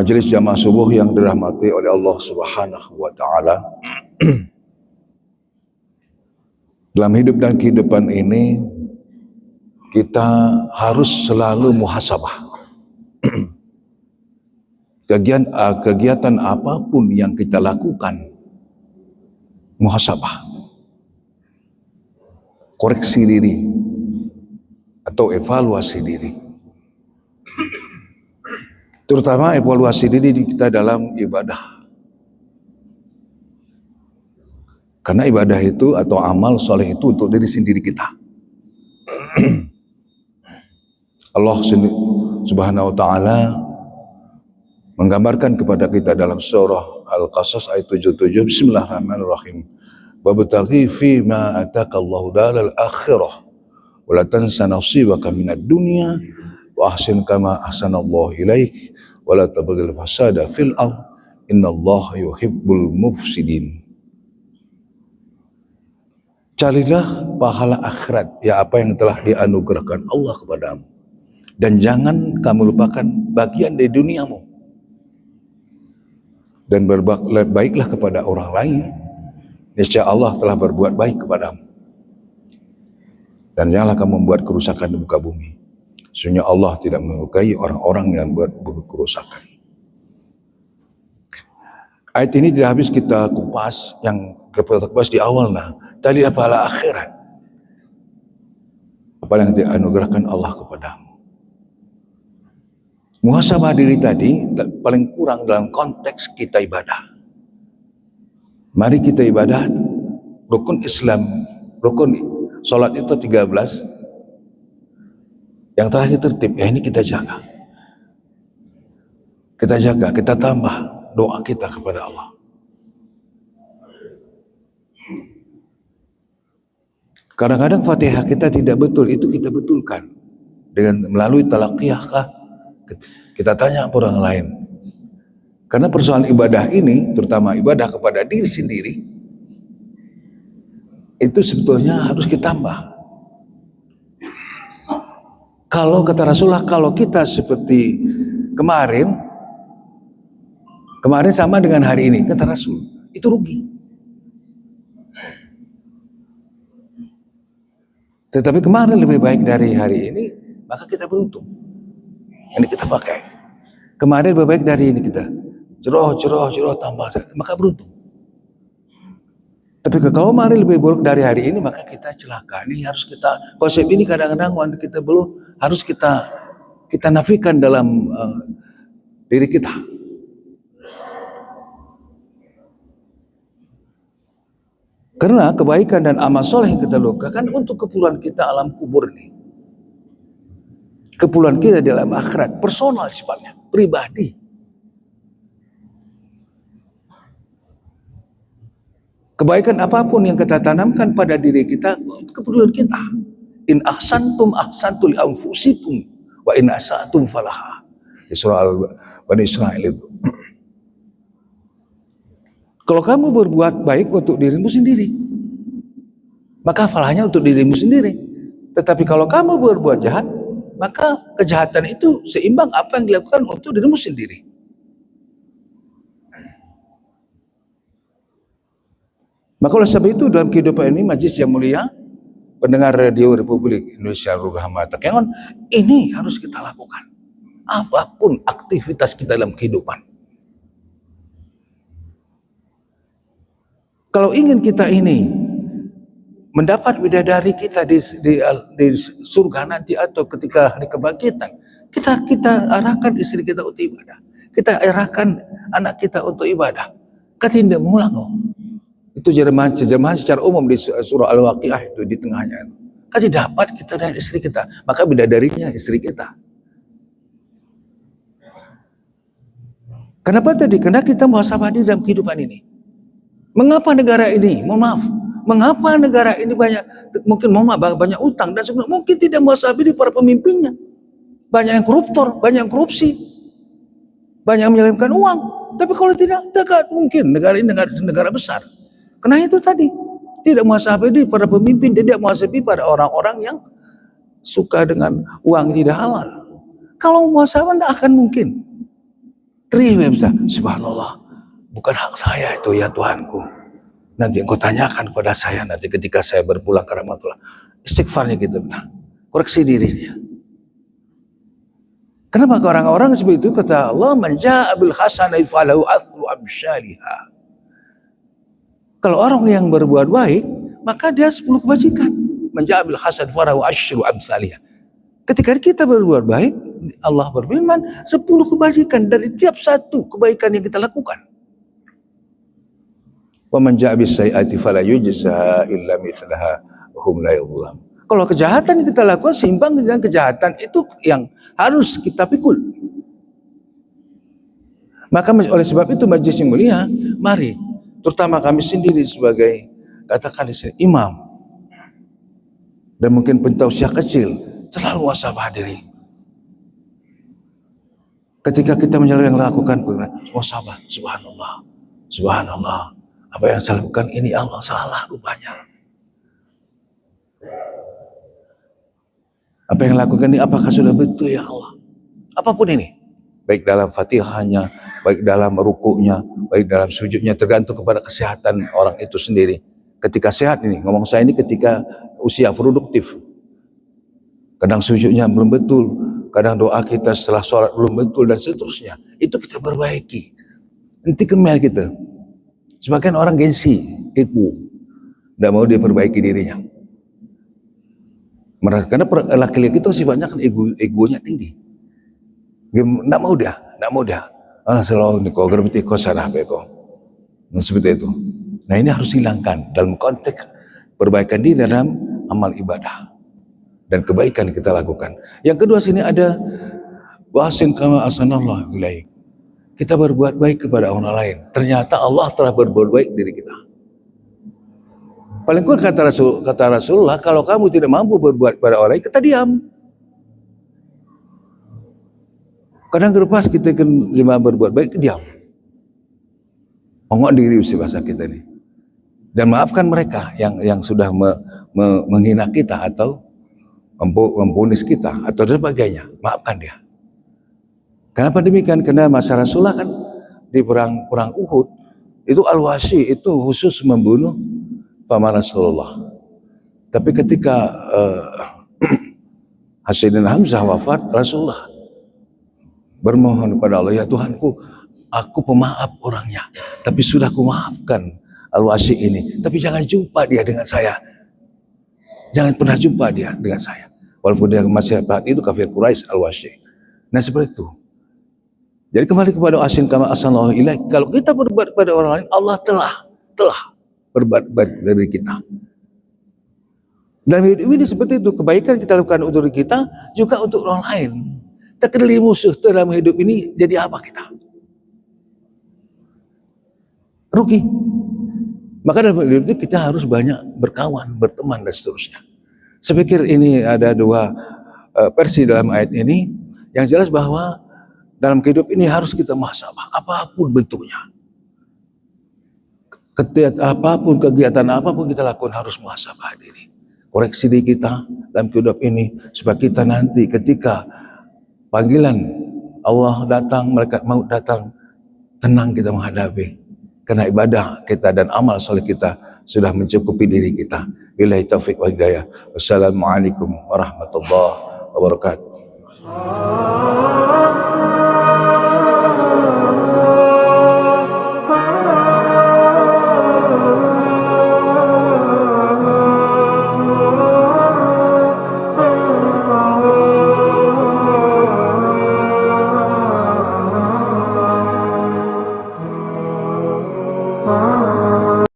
Majelis jamaah subuh yang dirahmati oleh Allah Subhanahu wa taala. Dalam hidup dan kehidupan ini kita harus selalu muhasabah. Kegiatan apapun yang kita lakukan, muhasabah. Koreksi diri atau evaluasi diri. Terutama evaluasi diri kita dalam ibadah. Karena ibadah itu atau amal soleh itu untuk diri sendiri kita. Allah Subhanahu wa ta'ala menggambarkan kepada kita dalam surah Al-Qasas ayat 77, Bismillahirrahmanirrahim. Wabtaghi fi ma ataka Allahu daral akhirah wa la tansa nasibaka minad dunya wa ahsin kama ahsanallahu ilaik wa la tabghil fasada fil ard innallaha yuhibbul mufsidin. Carilah pahala akhirat, ya apa yang telah dianugerahkan Allah kepadamu, dan jangan kamu lupakan bagian dari duniamu, dan berbuat baiklah kepada orang lain, niscaya Allah telah berbuat baik kepadamu, dan janganlah kamu membuat kerusakan di muka bumi. Sesungguhnya Allah tidak menyukai orang-orang yang buat kerusakan. Ayat ini tidak habis kita kupas, yang kita kupas di awal. Tadi pahala akhirat, apa yang dianugerahkan Allah kepadamu. Muhasabah diri tadi paling kurang dalam konteks kita ibadah. Mari kita ibadah, rukun Islam, rukun sholat itu 13. Yang terakhir tertib, ya ini kita jaga. Kita jaga, kita tambah doa kita kepada Allah. Kadang-kadang Fatihah kita tidak betul, itu kita betulkan dengan melalui talaqiyah kah? Kita tanya orang lain. Karena persoalan ibadah ini, terutama ibadah kepada diri sendiri, itu sebetulnya harus kita tambah. Kalau kata Rasulullah, kalau kita seperti kemarin sama dengan hari ini, kata Rasul, itu rugi. Tetapi kemarin lebih baik dari hari ini, maka kita beruntung. Ini kita pakai. Kemarin lebih baik dari ini kita. Ceroh tambah, maka beruntung. Tapi kalau kemarin lebih buruk dari hari ini, maka kita celaka. Ini harus kita, konsep ini kadang-kadang kita belum, harus kita nafikan dalam diri kita. Karena kebaikan dan amal soleh yang kita lakukan untuk keperluan kita alam kubur ini. Keperluan kita dalam akhirat, personal sifatnya, pribadi. Kebaikan apapun yang kita tanamkan pada diri kita, keperluan kita. In ahsantum ahsantu li anfusikum wa in asatum falaha. Di surah Bani Israil itu. Kalau kamu berbuat baik untuk dirimu sendiri, maka falahnya untuk dirimu sendiri. Tetapi kalau kamu berbuat jahat, maka kejahatan itu seimbang apa yang dilakukan untuk dirimu sendiri. Maka oleh sebab itu dalam kehidupan ini, majelis yang mulia, pendengar radio Republik Indonesia Rahmat Takengon, ini harus kita lakukan. Apapun aktivitas kita dalam kehidupan. Kalau ingin kita ini mendapat bidadari kita di surga nanti atau ketika hari kebangkitan, kita arahkan istri kita untuk ibadah. Kita arahkan anak kita untuk ibadah. Kita tidak mengulang. Itu jemaah secara umum di surah Al-Waqiah itu di tengahnya. Kita dapat kita dan istri kita, maka bidadarinya istri kita. Kenapa tadi? Karena kita muhasabah diri dalam kehidupan ini. Mengapa negara ini, mengapa negara ini banyak utang dan sebenarnya mungkin tidak muhasabah diri para pemimpinnya. Banyak yang koruptor, banyak yang korupsi, banyak yang menyelewengkan uang. Tapi kalau tidak mungkin negara ini negara besar. Karena itu tadi, tidak muhasabah diri para pemimpin, tidak muhasabah pada orang-orang yang suka dengan uang tidak halal. Kalau muhasabah tidak akan mungkin. Terima bisa. Subhanallah, bukan hak saya itu ya Tuhanku. Nanti engkau tanyakan kepada saya nanti ketika saya berpulang ke rahmatullah. Istighfarnya gitu, koreksi dirinya. Kenapa orang-orang seperti itu? Kata Allah, man jaa bil hasanati falahu athru amsalihha. Kalau orang yang berbuat baik, maka dia 10 kebajikan. Man jaa bil hasanati falahu asyru amsalihha. Ketika kita berbuat baik, Allah berfirman 10 kebajikan dari tiap satu kebaikan yang kita lakukan. Wa man jaa bis sayyi'ati fala yujza illa mithlaha hum la yuzlam. Kalau kejahatan yang kita lakukan seimbang dengan kejahatan itu yang harus kita pikul. Maka oleh sebab itu majelis yang mulia, mari terutama kami sendiri sebagai katakan imam dan mungkin pentausiah kecil selalu muhasabah diri. Ketika kita yang lakukan muhasabah, subhanallah, subhanallah, apa yang saya lakukan ini Allah salah rupanya. Apa yang lakukan ini apakah sudah betul ya Allah? Apapun ini, baik dalam fatihahnya, baik dalam rukuknya, baik dalam sujudnya, tergantung kepada kesehatan orang itu sendiri. Ketika sehat ini, ngomong saya ini ketika usia produktif. Kadang sujudnya belum betul, kadang doa kita setelah sholat belum betul dan seterusnya. Itu kita perbaiki. Nanti kemel kita. Sebagian orang gengsi, ego, tidak mau dia perbaiki dirinya. Karena laki-laki itu sifatnya kan egonya tinggi. Nggak mau dia. Allah selalu kau gerti kau salah kau. Nah, seperti itu. Nah ini harus hilangkan dalam konteks perbaikan diri dalam amal ibadah dan kebaikan yang kita lakukan. Yang kedua sini ada wasin kama asanallahu ilaik. Kita berbuat baik kepada orang lain. Ternyata Allah telah berbuat baik diri kita. Paling kurang kata Rasulullah, kalau kamu tidak mampu berbuat pada orang lain, kita diam. Kadang pas kita cuma berbuat baik, diam. Mengok diri usia bahasa kita ini. Dan maafkan mereka yang sudah menghina kita atau mempunis kita atau sebagainya. Maafkan dia. Kenapa demikian? Karena masa Rasulullah kan di perang Uhud itu Al-Washi itu khusus membunuh paman Rasulullah. Tapi ketika Sayyidina Hamzah wafat, Rasulullah bermohon kepada Allah, ya Tuhanku, aku pemaaf orangnya, tapi sudah aku maafkan Al-Washi ini, tapi jangan jumpa dia dengan saya. Jangan pernah jumpa dia dengan saya. Walaupun dia masih saat itu kafir Quraisy Al-Washi. Nah seperti itu. Jadi kembali kepada asin kama asallahu ilaik. Kalau kita berbuat kepada orang lain, Allah telah berbuat baik dari kita. Dalam hidup ini seperti itu, kebaikan kita lakukan untuk diri kita juga untuk orang lain. Terkendali musuh dalam hidup ini, jadi apa kita? Rugi. Maka dalam hidup ini kita harus banyak berkawan, berteman dan seterusnya. Saya pikir ini ada dua versi dalam ayat ini yang jelas bahwa dalam kehidupan ini harus kita muhasabah apapun bentuknya. Kegiatan apapun kita lakukan harus muhasabah diri. Koreksi diri kita dalam kehidupan ini supaya kita nanti ketika panggilan Allah datang, malaikat maut datang, tenang kita menghadapi. Karena ibadah kita dan amal soleh kita sudah mencukupi diri kita. Billahi taufiq wal hidayah. Wassalamualaikum warahmatullahi wabarakatuh.